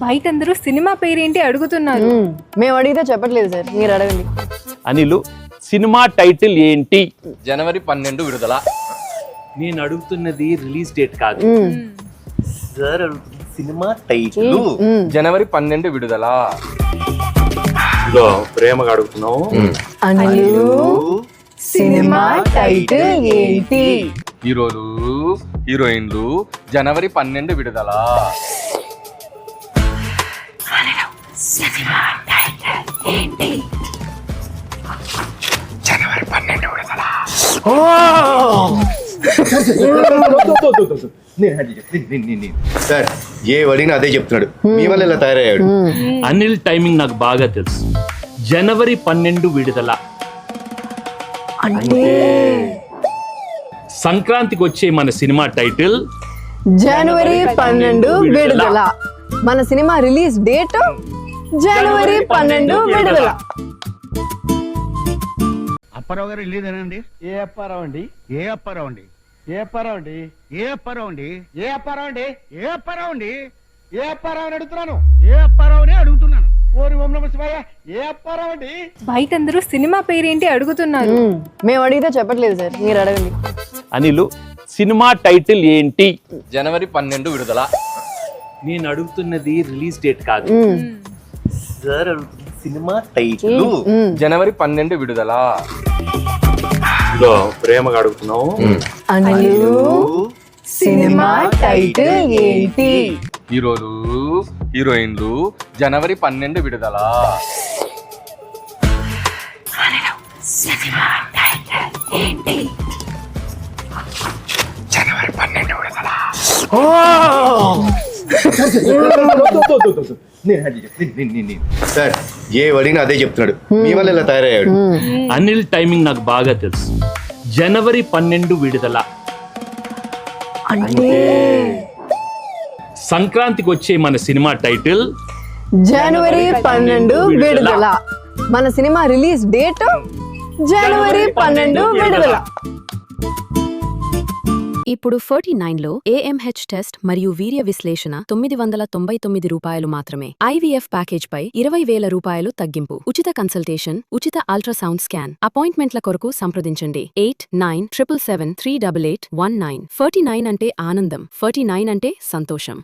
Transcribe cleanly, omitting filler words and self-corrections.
బయట అందరూ సినిమా పేరేంటి అడుగుతున్నారు. మేము అడిగితే చెప్పట్లేదు సార్, మీరు అడగండి. అనిలు, సినిమా టైటిల్ ఏంటి? జనవరి 12 విడుదల. నేను అడుగుతున్నది రిలీజ్ డేట్ కాదు సార్, సినిమా టైటిల్ జనవరి 12 విడుదల. ఇదో ప్రేమగా అడుగుతున్నావు. అనిలు, సినిమా టైటిల్ ఏంటి? హీరోలు హీరోయిన్లు జనవరి 12 విడుదల. జనవరి 12 విడుదల. సార్ ఏ అడిగినా అదే చెప్తున్నాడు, మీ వల్ల ఇలా తయారయ్యాడు. అనిల్ టైమింగ్ నాకు బాగా తెలుసు. జనవరి 12 విడుదల అంటే సంక్రాంతికి వచ్చే మన సినిమా టైటిల్ జనవరి 12 విడుదల. మన సినిమా రిలీజ్ డేట్ జనవరి 12 విడుదల. అప్పారావు గారు వెళ్ళేదేనండి? ఏ అప్పారావు అండి? ఏ అప్పారావు అండి? ఏ అప్పారావు అండి? ఏ అప్పారావు అండి? ఏ అప్పారావు అండి? ఏ అప్పారావు అండి? ఏ అప్పారావు అని అడుగుతున్నాను. ఏ అప్పారావునే అడుగుతున్నాను. ఓరి ఓం నమః శివాయ. ఏ అప్పారావు అండి? బయట అందరూ సినిమా పేరేంటి అడుగుతున్నారు. మేము అడిగితే చెప్పట్లేదు సార్, మీరు అడగండి. అనిలు, సినిమా టైటిల్ ఏంటి? జనవరి 12 విడుదల. నేను అడుగుతున్నది రిలీజ్ డేట్ కాదు సార్, సినిమా టైటిల్ జనవరి 12 విడుదల. ఇదో ప్రేమగా అడుగుతున్నావు. అనిలు, సినిమా టైటిల్ ఏంటి? హీరోలు హీరోయిన్లు జనవరి 12 విడుదల. జనవరి 12 విడుదల. సార్ ఏ అడిగినా అదే చెప్తున్నాడు, మీ వల్ల ఇలా తయారయ్యాడు. అనిల్ టైమింగ్ నాకు బాగా తెలుసు. జనవరి 12 విడుదల అంటే సంక్రాంతికి వచ్చే మన సినిమా టైటిల్ జనవరి 12 విడుదల. మన సినిమా రిలీజ్ డేట్ జనవరి 12 విడుదల. ఇప్పుడు 49లో AMH టెస్ట్ మరియు వీర్య విశ్లేషణ 999 రూపాయలు మాత్రమే. IVF ప్యాకేజ్ పై 20,000 రూపాయలు తగ్గింపు. ఉచిత కన్సల్టేషన్, ఉచిత అల్ట్రాసౌండ్ స్కాన్. అపాయింట్మెంట్ల కొరకు సంప్రదించండి 8977738819. 49 అంటే ఆనందం, 49 అంటే సంతోషం.